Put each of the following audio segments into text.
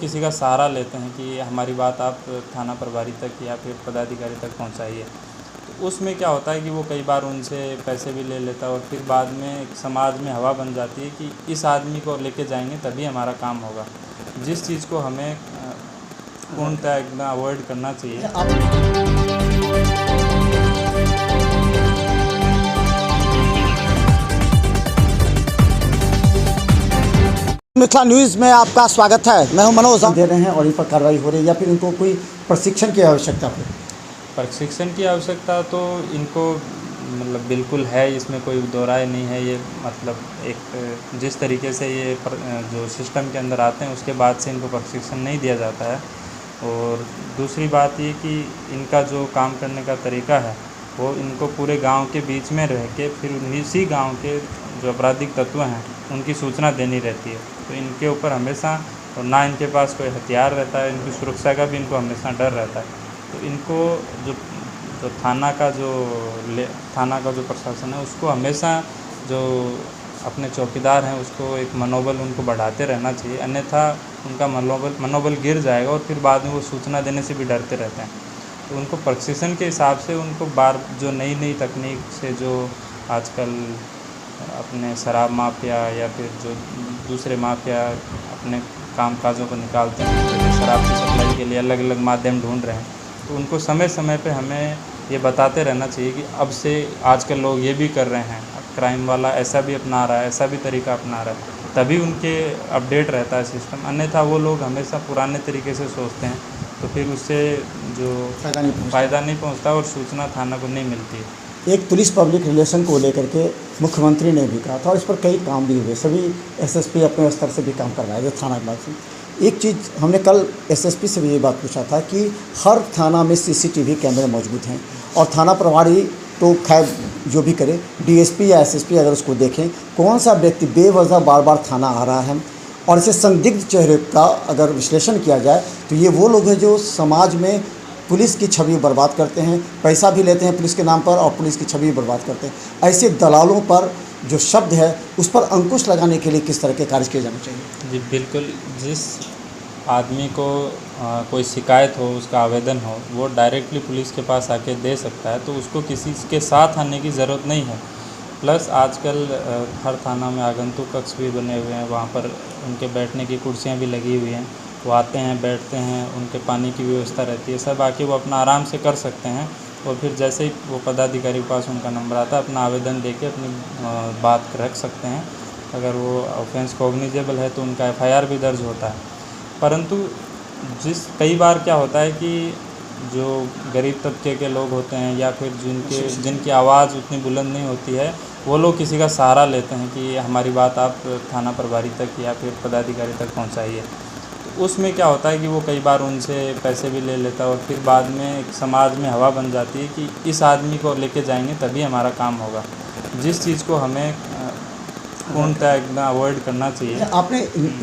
किसी का सहारा लेते हैं कि हमारी बात आप थाना प्रभारी तक या फिर पदाधिकारी तक पहुंचाइए। तो उसमें क्या होता है कि वो कई बार उनसे पैसे भी ले लेता है और फिर बाद में एक समाज में हवा बन जाती है कि इस आदमी को लेके जाएंगे तभी हमारा काम होगा, जिस चीज़ को हमें पूर्णतः एकदम अवॉइड करना चाहिए। मिथिला न्यूज़ में आपका स्वागत है। मैं हूं मनोज। दे रहे हैं और इन पर कार्रवाई हो रही है या फिर इनको कोई प्रशिक्षण की आवश्यकता है? प्रशिक्षण की आवश्यकता तो इनको मतलब बिल्कुल है, इसमें कोई दो राय नहीं है। ये मतलब एक जिस तरीके से ये जो सिस्टम के अंदर आते हैं उसके बाद से इनको प्रशिक्षण नहीं दिया जाता है। और दूसरी बात ये कि इनका जो काम करने का तरीका है वो इनको पूरे गांव के बीच में रह के फिर इसी गांव के जो आपराधिक तत्व हैं उनकी सूचना देनी रहती है। तो इनके ऊपर हमेशा, और ना इनके पास कोई हथियार रहता है, इनकी सुरक्षा का भी इनको हमेशा डर रहता है। तो इनको जो थाना का जो प्रशासन है उसको हमेशा जो अपने चौकीदार हैं उसको एक मनोबल उनको बढ़ाते रहना चाहिए, अन्यथा उनका मनोबल गिर जाएगा और फिर बाद में वो सूचना देने से भी डरते रहते हैं। तो उनको प्रशिक्षण के हिसाब से उनको जो नई तकनीक से जो आजकल अपने शराब माफिया या फिर जो दूसरे माफिया अपने कामकाजों को निकालते हैं, जैसे शराब की सप्लाई के लिए अलग अलग माध्यम ढूंढ रहे हैं, तो उनको समय समय पे हमें ये बताते रहना चाहिए कि अब से आजकल लोग ये भी कर रहे हैं, क्राइम वाला ऐसा भी अपना रहा है, ऐसा भी तरीका अपना रहा है, तभी उनके अपडेट रहता है सिस्टम। अन्यथा वो लोग हमेशा पुराने तरीके से सोचते हैं, तो फिर उससे जो फ़ायदा नहीं पहुंचता और सूचना थाना को नहीं मिलती है। एक पुलिस पब्लिक रिलेशन को लेकर के मुख्यमंत्री ने भी कहा था और इस पर कई काम भी हुए, सभी एसएसपी अपने स्तर से भी काम करवाए थे थाना के बाद से। एक चीज़ हमने कल एसएसपी से भी ये बात पूछा था कि हर थाना में सीसीटीवी कैमरे मौजूद हैं और थाना प्रभारी तो खैर जो भी करे, डीएसपी या एसएसपी अगर उसको देखें कौन सा व्यक्ति बेवजह बार बार थाना आ रहा है और इसे संदिग्ध चेहरे का अगर विश्लेषण किया जाए तो ये वो लोग हैं जो समाज में पुलिस की छवि बर्बाद करते हैं, पैसा भी लेते हैं पुलिस के नाम पर और पुलिस की छवि बर्बाद करते हैं। ऐसे दलालों पर जो शब्द है उस पर अंकुश लगाने के लिए किस तरह के कार्य किए जाने चाहिए? जी बिल्कुल, जिस आदमी को कोई शिकायत हो, उसका आवेदन हो, वो डायरेक्टली पुलिस के पास आके दे सकता है, तो उसको किसी के साथ आने की ज़रूरत नहीं है। प्लस आजकल हर थाना में आगंतुक कक्ष भी बने हुए हैं, वहाँ पर उनके बैठने की कुर्सियाँ भी लगी हुई हैं, वो आते हैं बैठते हैं, उनके पानी की व्यवस्था रहती है, सब आके वो अपना आराम से कर सकते हैं। और फिर जैसे ही वो पदाधिकारी के पास उनका नंबर आता है, अपना आवेदन देके अपनी बात रख सकते हैं। अगर वो ऑफेंस कॉग्निजेबल है तो उनका एफआईआर भी दर्ज होता है। परंतु कई बार क्या होता है कि जो गरीब तबके के लोग होते हैं या फिर जिनकी आवाज़ उतनी बुलंद नहीं होती है, वो लोग किसी का सहारा लेते हैं कि हमारी बात आप थाना प्रभारी तक या फिर पदाधिकारी तक पहुंचाइए। तो उसमें क्या होता है कि वो कई बार उनसे पैसे भी ले लेता है और फिर बाद में एक समाज में हवा बन जाती है कि इस आदमी को लेके जाएंगे तभी हमारा काम होगा, जिस चीज़ को हमें पूर्णतः एकदम अवॉइड करना चाहिए। आपने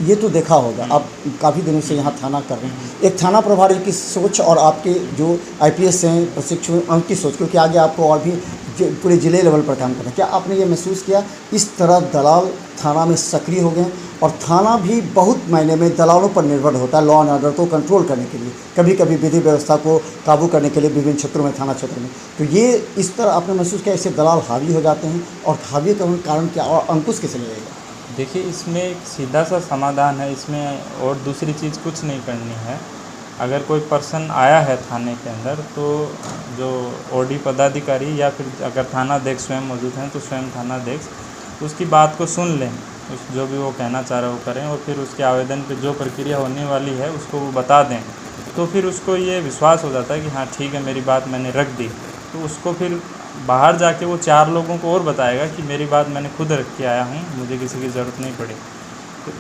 ये तो देखा होगा, आप काफ़ी दिनों से यहाँ थाना कर रहे हैं, एक थाना प्रभारी की सोच और आपके जो आईपीएस हैं प्रशिक्षु उनकी सोच, क्योंकि आगे आपको और भी पूरे ज़िले लेवल पर काम करना है, क्या आपने ये महसूस किया इस तरह दलाल थाना में सक्रिय हो गए और थाना भी बहुत मायने में दलालों पर निर्भर होता है लॉ एंड ऑर्डर को कंट्रोल करने के लिए, कभी कभी विधि व्यवस्था को काबू करने के लिए विभिन्न क्षेत्रों में, थाना क्षेत्र में, तो ये इस तरह आपने महसूस किया इससे दलाल हावी हो जाते हैं और हावी का कारण क्या और अंकुश कैसे लगेगा? देखिए, इसमें एक सीधा सा समाधान है, इसमें और दूसरी चीज़ कुछ नहीं करनी है। अगर कोई पर्सन आया है थाने के अंदर तो जो ओडी पदाधिकारी या फिर अगर थानाध्यक्ष स्वयं मौजूद हैं तो स्वयं थानाध्यक्ष उसकी बात को सुन लें, जो भी वो कहना चाह रहे हो करें, और फिर उसके आवेदन पे जो प्रक्रिया होने वाली है उसको वो बता दें, तो फिर उसको ये विश्वास हो जाता है कि हाँ ठीक है, मेरी बात मैंने रख दी। तो उसको फिर बाहर जाके वो 4 लोगों को और बताएगा कि मेरी बात मैंने खुद रख के आया हूँ, मुझे किसी की ज़रूरत नहीं पड़ी। तो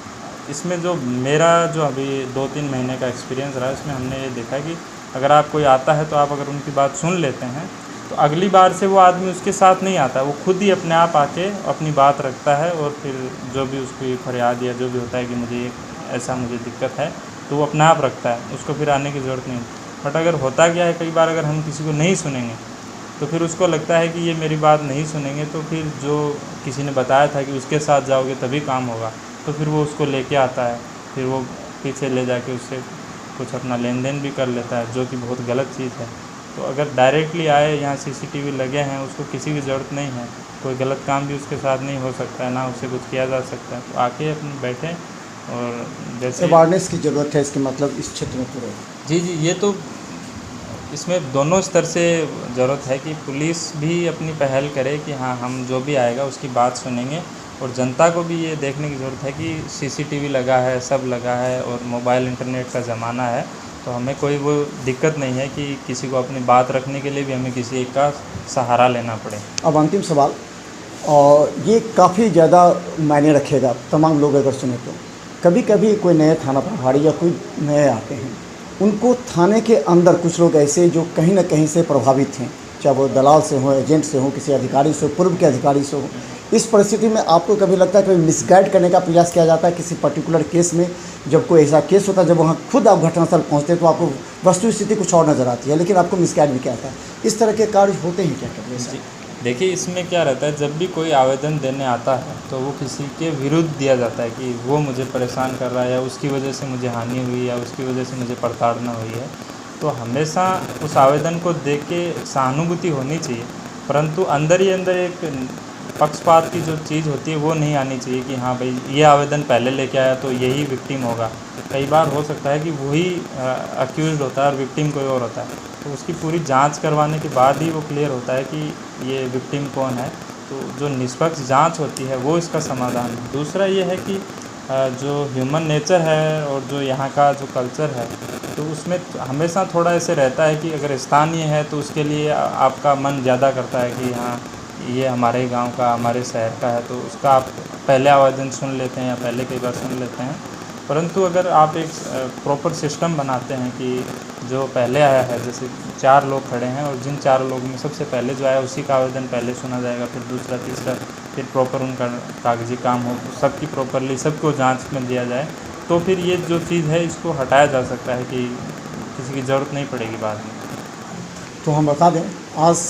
इसमें जो मेरा जो अभी 2-3 महीने का एक्सपीरियंस रहा, इसमें हमने ये देखा कि अगर आप कोई आता है तो आप अगर उनकी बात सुन लेते हैं तो अगली बार से वो आदमी उसके साथ नहीं आता, वो खुद ही अपने आप आके अपनी बात रखता है और फिर जो भी उसकी फरियाद या जो भी होता है कि मुझे दिक्कत है, तो वो अपने आप रखता है, उसको फिर आने की ज़रूरत नहीं। बट अगर होता क्या है, कई बार अगर हम किसी को नहीं सुनेंगे तो फिर उसको लगता है कि ये मेरी बात नहीं सुनेंगे, तो फिर जो किसी ने बताया था कि उसके साथ जाओगे तभी काम होगा, तो फिर वो उसको लेके आता है, फिर वो पीछे ले जाके उससे कुछ अपना लेन देन भी कर लेता है, जो कि बहुत गलत चीज़ है। तो अगर डायरेक्टली आए, यहाँ CCTV लगे हैं, उसको किसी की ज़रूरत नहीं है, कोई गलत काम भी उसके साथ नहीं हो सकता है, ना उससे कुछ किया जा सकता है, तो आके अपने बैठें। और जैसे अवेयरनेस की ज़रूरत है इसके मतलब इस क्षेत्र में पूरे। जी जी, ये तो इसमें दोनों स्तर से ज़रूरत है कि पुलिस भी अपनी पहल करे कि हाँ, हम जो भी आएगा उसकी बात सुनेंगे, और जनता को भी ये देखने की ज़रूरत है कि CCTV लगा है, सब लगा है, और मोबाइल इंटरनेट का ज़माना है, तो हमें कोई वो दिक्कत नहीं है कि किसी को अपनी बात रखने के लिए भी हमें किसी एक का सहारा लेना पड़े। अब अंतिम सवाल, और ये काफ़ी ज़्यादा मायने रखेगा तमाम लोग अगर सुने तो। कभी कभी कोई नए थाना प्रभारी या कोई नए आते हैं, उनको थाने के अंदर कुछ लोग ऐसे जो कहीं ना कहीं से प्रभावित हैं, चाहे वो दलाल से हो, एजेंट से हो, किसी अधिकारी से हो, पूर्व के अधिकारी से हो। इस परिस्थिति में आपको कभी लगता है कभी मिसगाइड करने का प्रयास किया जाता है किसी पर्टिकुलर केस में? जब कोई ऐसा केस होता है, जब वहाँ खुद आप घटनास्थल पहुँचते हैं तो आपको वस्तु स्थिति कुछ और नज़र आती है, लेकिन आपको मिसगाइड भी किया जाता है। इस तरह के कार्य होते हैं क्या कभी ऐसा? जी, देखिए, इसमें क्या रहता है, जब भी कोई आवेदन देने आता है तो वो किसी के विरुद्ध दिया जाता है कि वो मुझे परेशान कर रहा है, या उसकी वजह से मुझे हानि हुई, या उसकी वजह से मुझे प्रताड़ना हुई है। तो हमेशा उस आवेदन को देख के सहानुभूति होनी चाहिए, परंतु अंदर ही अंदर एक पक्षपात की जो चीज़ होती है वो नहीं आनी चाहिए कि हाँ भाई, ये आवेदन पहले लेके आया तो यही विक्टिम होगा। कई बार हो सकता है कि वही अक्यूज़्ड होता है और विक्टिम कोई और होता है, तो उसकी पूरी जांच करवाने के बाद ही वो क्लियर होता है कि ये विक्टिम कौन है। तो जो निष्पक्ष जांच होती है वो इसका समाधान है। दूसरा ये है कि जो ह्यूमन नेचर है और जो यहाँ का जो कल्चर है, तो उसमें हमेशा थोड़ा ऐसे रहता है कि अगर स्थानीय है तो उसके लिए आपका मन ज़्यादा करता है कि हाँ, ये हमारे गांव का, हमारे शहर का है, तो उसका आप पहले आवेदन सुन लेते हैं या पहले कई बार सुन लेते हैं। परंतु अगर आप एक प्रॉपर सिस्टम बनाते हैं कि जो पहले आया है, जैसे 4 लोग खड़े हैं और जिन 4 लोगों में सबसे पहले जो आया उसी का आवेदन पहले सुना जाएगा, फिर दूसरा, तीसरा, फिर प्रॉपर उनका कागजी काम हो, सबकी प्रॉपरली सबको जांच में दिया जाए, तो फिर ये जो चीज़ है इसको हटाया जा सकता है कि किसी की ज़रूरत नहीं पड़ेगी बाद में। तो हम बता दें, आज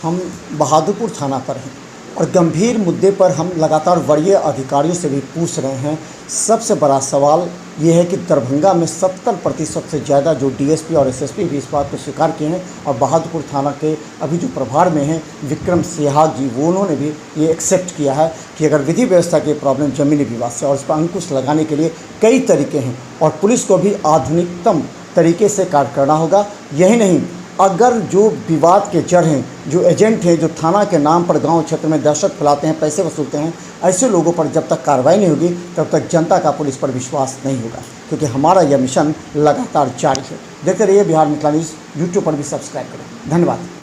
हम बहादुरपुर थाना पर हैं और गंभीर मुद्दे पर हम लगातार वरीय अधिकारियों से भी पूछ रहे हैं। सबसे बड़ा सवाल ये है कि दरभंगा में 70% से ज़्यादा जो DSP और SSP भी इस बात को स्वीकार किए हैं, और बहादुरपुर थाना के अभी जो प्रभार में हैं विक्रम सिहाग जी, वो उन्होंने भी ये एक्सेप्ट किया है कि अगर विधि व्यवस्था की प्रॉब्लम ज़मीनी विवाद से, और इस पर अंकुश लगाने के लिए कई तरीके हैं, और पुलिस को भी आधुनिकतम तरीके से कार्य करना होगा। यही नहीं, अगर जो विवाद के जड़ हैं, जो एजेंट हैं, जो थाना के नाम पर गांव क्षेत्र में दहशत फैलाते हैं, पैसे वसूलते हैं, ऐसे लोगों पर जब तक कार्रवाई नहीं होगी तब तक जनता का पुलिस पर विश्वास नहीं होगा, क्योंकि हमारा यह मिशन लगातार जारी है। देखते रहिए बिहार मिथिला न्यूज़, यूट्यूब पर भी सब्सक्राइब करें। धन्यवाद।